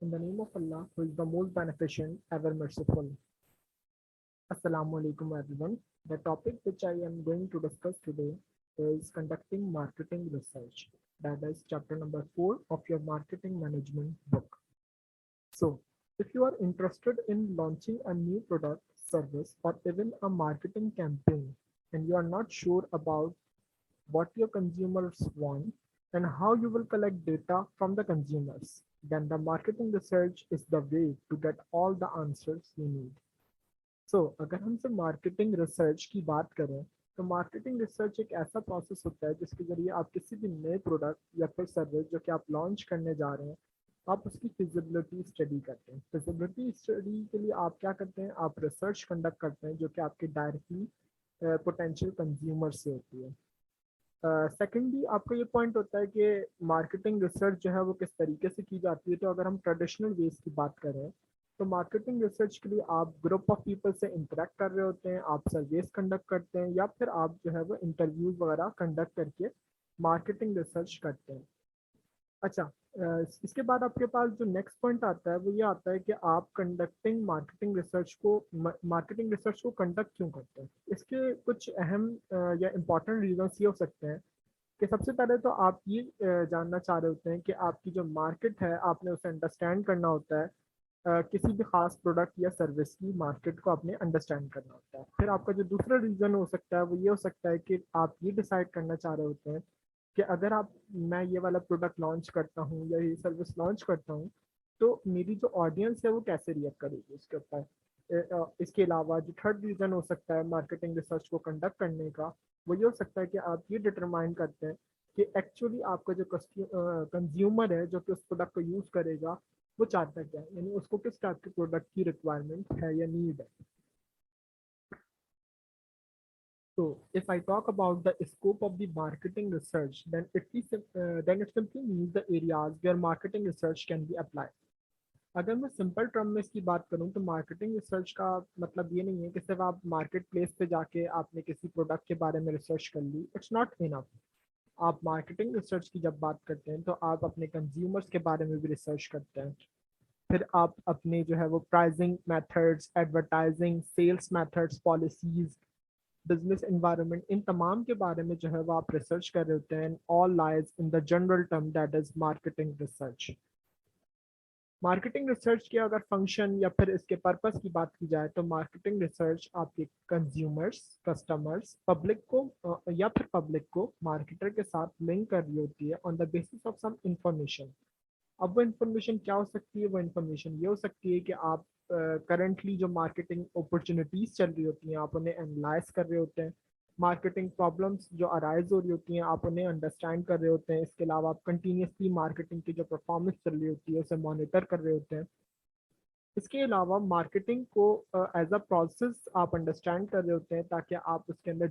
In the name of Allah, who is the most beneficent, ever merciful. Assalamu alaikum, everyone. The topic which I am going to discuss today is conducting marketing research. That is chapter number 4 of your marketing management book. So, if you are interested in launching a new product, service, or even a marketing campaign, and you are not sure about what your consumers want and how you will collect data from the consumers, then the marketing research is the way to get all the answers you need. So अगर हम सिर्फ marketing research की बात करें तो marketing research एक ऐसा process होता है जिसके जरिए आप किसी भी नए प्रोडक्ट या फिर सर्विस जो कि आप लॉन्च करने जा रहे हैं आप उसकी फिजिबिलिटी स्टडी करते हैं। फिजिबिलिटी स्टडी के लिए आप क्या करते हैं, आप रिसर्च कंडक्ट करते हैं जो कि आपके डायरेक्टली पोटेंशियल कंज्यूमर से होती है। सेकेंडली आपका ये पॉइंट होता है कि मार्केटिंग रिसर्च जो है वो किस तरीके से की जाती है। तो अगर हम ट्रेडिशनल वेज की बात करें तो मार्केटिंग रिसर्च के लिए आप ग्रुप ऑफ पीपल से इंटरेक्ट कर रहे होते हैं, आप सर्वेस कंडक्ट करते हैं या फिर आप जो है वो इंटरव्यूज वगैरह कंडक्ट करके मार्केटिंग रिसर्च करते हैं। अच्छा, इसके बाद आपके पास जो नेक्स्ट पॉइंट आता है वो ये आता है कि आप कंडक्टिंग मार्केटिंग रिसर्च को कंडक्ट क्यों करते हैं। इसके कुछ अहम या इम्पोर्टेंट रीजंस ये हो सकते हैं कि सबसे पहले तो आप ये जानना चाह रहे होते हैं कि आपकी जो मार्केट है आपने उसे अंडरस्टैंड करना होता है। किसी भी खास प्रोडक्ट या सर्विस की मार्केट को आपने अंडरस्टैंड करना होता है। फिर आपका जो दूसरा रीज़न हो सकता है वो ये हो सकता है कि आप ये डिसाइड करना चाह रहे होते हैं कि अगर आप मैं ये वाला प्रोडक्ट लॉन्च करता हूँ या ये सर्विस लॉन्च करता हूँ तो मेरी जो ऑडियंस है वो कैसे रिएक्ट करेगी उसके ऊपर। इसके अलावा जो थर्ड रीज़न हो सकता है मार्केटिंग रिसर्च को कंडक्ट करने का वो ये हो सकता है कि आप ये डिटरमाइन करते हैं कि एक्चुअली आपका जो कंज्यूमर है जो कि उस प्रोडक्ट को यूज़ करेगा वो चाहता क्या है, यानी उसको किस टाइप के प्रोडक्ट की रिक्वायरमेंट है या नीड है। So if I talk about the scope of the marketing research, then it simply means the areas where marketing research can be applied. अगर मैं सिंपल टर्म में इसकी बात करूं तो मार्केटिंग रिसर्च का मतलब ये नहीं है कि सिर्फ आप मार्केट प्लेस पे जाके आपने किसी प्रोडक्ट के बारे में रिसर्च कर ली, इट्स नॉट इनफ। आप मार्केटिंग रिसर्च की जब बात करते हैं तो आप अपने कंज्यूमर्स के बारे में भी रिसर्च करते हैं। फिर आप अपने जो है वो pricing methods, advertising, sales methods, policies, business environment, इन तमाम के बारे में जो है वो आप रिसर्च कर रहे होते हैं। All lies in the general term that is marketing research. Marketing research के अगर फंक्शन या फिर इसके पर्पस की बात की जाए तो मार्केटिंग रिसर्च आपके कंज्यूमर्स, कस्टमर्स, या फिर पब्लिक को मार्केटर के साथ लिंक कर रही होती है on the basis of some information. अब वो इन्फॉर्मेशन क्या हो सकती है, वो इन्फॉर्मेशन ये हो सकती है कि आप करंटली जो मार्केटिंग अपॉर्चुनिटीज चल रही होती हैं आप उन्हें एनालाइज कर रहे होते हैं। मार्केटिंग प्रॉब्लम्स जो अराइज हो रही होती हैं आप उन्हें अंडरस्टैंड कर रहे होते हैं। इसके अलावा आप कंटिन्यूसली मार्केटिंग की जो परफॉर्मेंस चल रही होती है उसे मॉनिटर कर रहे होते हैं। इसके अलावा मार्केटिंग को एज अ प्रोसेस आप अंडरस्टैंड कर रहे होते हैं ताकि आप उसके अंदर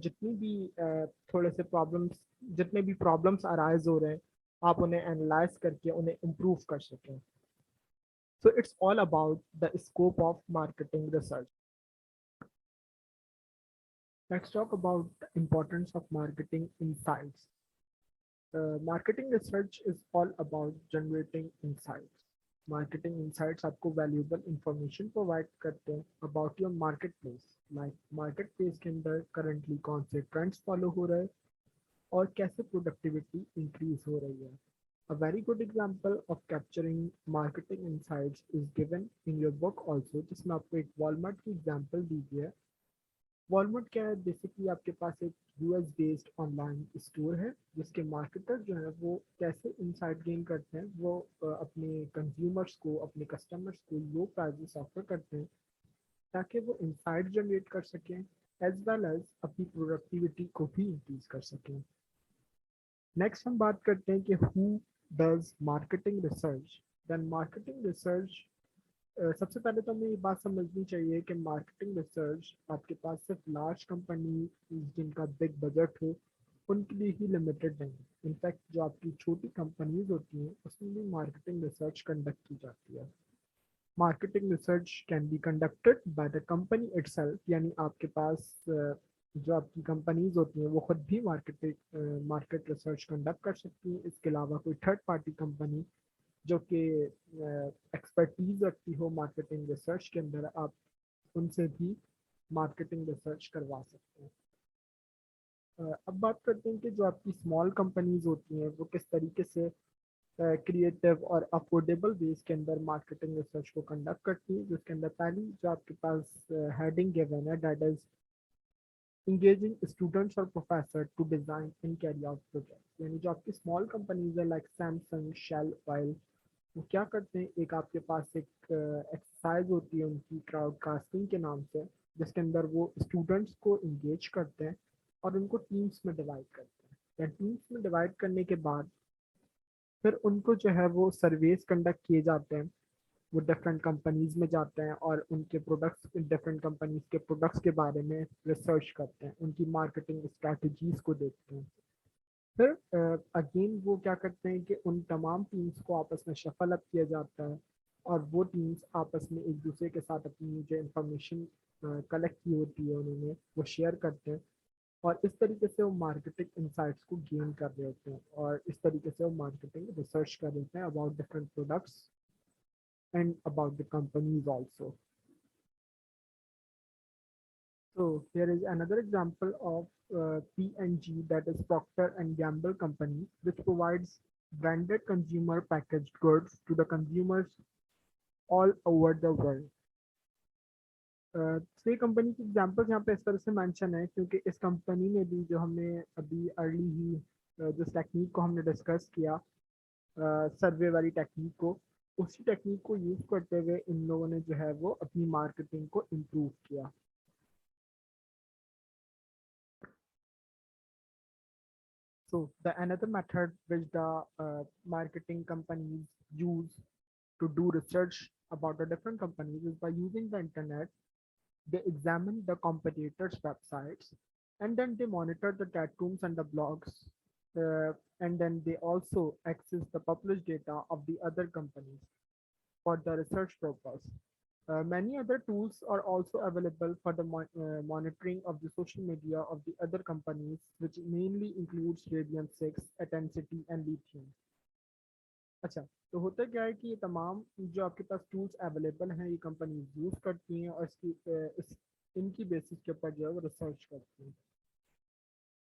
थोड़े से प्रॉब्लम्स जितने भी प्रॉब्लम्स अराइज हो रहे हैं आप उन्हें एनालाइज करके उन्हें इम्प्रूव कर सकें। So it's all about the scope of marketing research. Let's talk about the importance of marketing insights. Marketing research is all about generating insights. Marketing insights आपको valuable information provide करते हैं about your marketplace. Like marketplace के अंदर currently कौन से trends follow हो रहे हैं और कैसे productivity increase हो रही है। A very good example of capturing marketing insights is given in your book also, जिसमें आपको एक वॉलमार्ट की एग्जांपल दी गई है। वॉलमार्ट क्या है, बेसिकली आपके पास एक यूएस बेस्ड ऑनलाइन स्टोर है जिसके मार्केटर जो है वो कैसे इंसाइट गेन करते हैं, वो अपने कंज्यूमर्स को, अपने कस्टमर्स को लो प्राइजेस ऑफर करते हैं ताकि वो इंसाइट जनरेट कर सकें एज वेल एज अपनी प्रोडक्टिविटी को भी इंक्रीज कर सकें। नेक्स्ट हम बात करते हैं कि how does marketing research. Then marketing research, सबसे पहले तो हमें ये बात समझनी चाहिए कि मार्केटिंग रिसर्च आपके पास सिर्फ लार्ज कंपनी जिनका बिग बजट हो उनके लिए ही लिमिटेड नहीं। इनफैक्ट जो आपकी छोटी कंपनीज होती हैं उसमें भी मार्केटिंग रिसर्च कंडक्ट की जाती है। Marketing research can be conducted by the company itself, यानी आपके पास जो आपकी कंपनीज होती हैं वो खुद भी मार्केट रिसर्च कंडक्ट कर सकती हैं। इसके अलावा कोई थर्ड पार्टी कंपनी जो कि एक्सपर्टीज रखती हो मार्केटिंग रिसर्च के अंदर, आप उनसे भी मार्केटिंग रिसर्च करवा सकते हैं। अब बात करते हैं कि जो आपकी स्मॉल कंपनीज होती हैं वो किस तरीके से क्रिएटिव और अफोर्डेबल वेज के अंदर मार्केटिंग रिसर्च को कंडक्ट करती है। जिसके अंदर पहली जो आपके पास हेडिंग गिवन है, that is engaging students or professor to design and carry out projects। यानी जो आपकी स्मॉल कंपनीज है लाइक सैमसंग, शेल ऑयल, वो क्या करते हैं, एक आपके पास एक एक्सरसाइज होती है उनकी क्राउडकास्टिंग के नाम से, जिसके अंदर वो स्टूडेंट्स को इंगेज करते हैं और उनको टीम्स में डिवाइड करते हैं। या टीम्स में डिवाइड करने के बाद फिर उनको जो है वो सर्वेस कंडक्ट किए जाते हैं। वो डिफरेंट कंपनीज में जाते हैं और उनके प्रोडक्ट्स, डिफरेंट कंपनीज के प्रोडक्ट्स के बारे में रिसर्च करते हैं, उनकी मार्केटिंग स्ट्रैटेजीज को देखते हैं। फिर अगेन वो क्या करते हैं कि उन तमाम टीम्स को आपस में शफल अप किया जाता है और वो टीम्स आपस में एक दूसरे के साथ अपनी जो इंफॉर्मेशन कलेक्ट की होती है उन्होंने वो शेयर करते हैं, और इस तरीके से वो मार्केटिंग इंसाइट्स को गेन कर रहे होते हैं, और इस तरीके से वो मार्केटिंग रिसर्च कर रहे होते हैं about different products and about the companies also. So here is another example of P&G, that is Procter and Gamble company, which provides branded consumer packaged goods to the consumers all over the world. छह company की examples यहाँ पे इस तरह से mention है क्योंकि इस कंपनी में भी जो हमने अभी अर्ली ही जिस टेक्निक को हमने डिस्कस किया, सर्वे वाली टेक्निक को, उसी टेक्निक को यूज करते हुए इन लोगों ने जो है वो अपनी मार्केटिंग को इम्प्रूव किया। So the another method which the marketing companies use to do research about the different companies is by using the internet. They examine the competitors' websites, and then they monitor the chat rooms and the blogs, and then they also access the published data of the other companies for the research purpose. Many other tools are also available for the monitoring of the social media of the other companies, which mainly includes Radian 6, Atensity, and Lithium. अच्छा, तो होता क्या है कि ये तमाम जो आपके पास टूल्स अवेलेबल हैं ये कंपनी यूज़ करती हैं और इनकी बेसिस के ऊपर जो है वो रिसर्च करती हैं।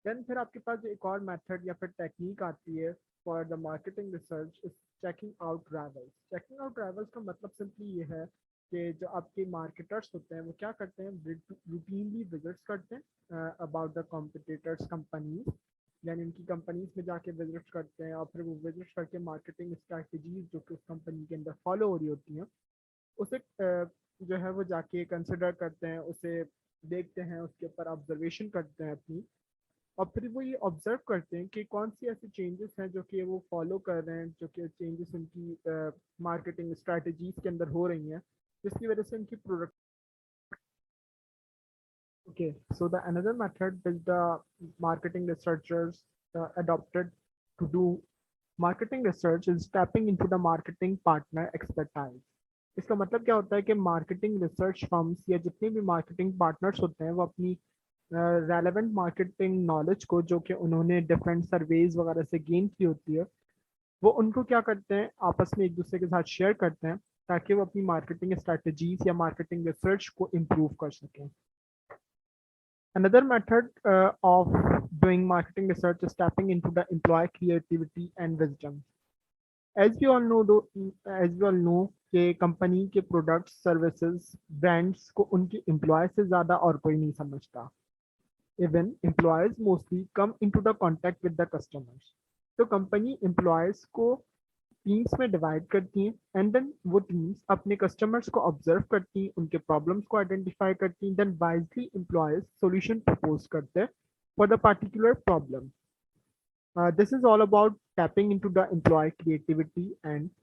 देन फिर आपके पास एक और मेथड या फिर टेक्निक आती है for the marketing research, is checking out rivals. Checking out rivals का मतलब सिंपली ये है कि जो आपके मार्केटर्स होते हैं वो क्या करते हैं, रूटीनली विजिट्स करते हैं अबाउट द कॉम्पिटिटर्स कंपनीज, यानी उनकी कंपनीज में जाके विजिट करते हैं और फिर वो विजिट करके मार्केटिंग स्ट्रैटेजीज जो कि उस कंपनी के अंदर फॉलो हो रही होती हैं उसे जो है वो जाके कंसिडर करते हैं, उसे देखते हैं, उसके ऊपर ऑब्जर्वेशन करते हैं अपनी, और फिर वो ये ऑब्जर्व करते हैं कि कौन सी ऐसी चेंजेस हैं जो कि वो फॉलो कर रहे हैं, जो कि चेंजेस उनकी मार्केटिंग स्ट्रैटेजीज के अंदर हो रही हैं, जिसकी वजह से उनकी product. Okay, so the another method which the marketing researchers adopted to do marketing research is tapping into the marketing partner expertise। इसका मतलब क्या होता है कि मार्केटिंग रिसर्च फर्म्स या जितने भी मार्केटिंग पार्टनर्स होते हैं वो अपनी रेलेवेंट मार्केटिंग नॉलेज को, जो कि उन्होंने डिफरेंट सर्वेज वगैरह से गेन की होती है, वो उनको क्या करते हैं आपस में एक दूसरे के साथ शेयर करते हैं ताकि वो अपनी मार्केटिंग स्ट्रैटेजीज या मार्केटिंग रिसर्च को इम्प्रूव कर सकें। Another method of doing marketing research is tapping into the employee creativity and wisdom। As we all know, as we all know कि कंपनी के प्रोडक्ट्स, सर्विसेज, ब्रांड्स को उनके employ से ज़्यादा और कोई नहीं समझता। Even employees mostly come into the contact with the customers. तो कंपनी एम्प्लॉयज को टीम्स में डिवाइड करती हैं एंड देन वो टीम्स अपने कस्टमर्स को ऑब्जर्व करती हैं, उनके प्रॉब्लम्स को आइडेंटिफाई करती हैं, then wisely employees solution propose करते हैं for the particular problem. This is all about tapping into the employee creativity and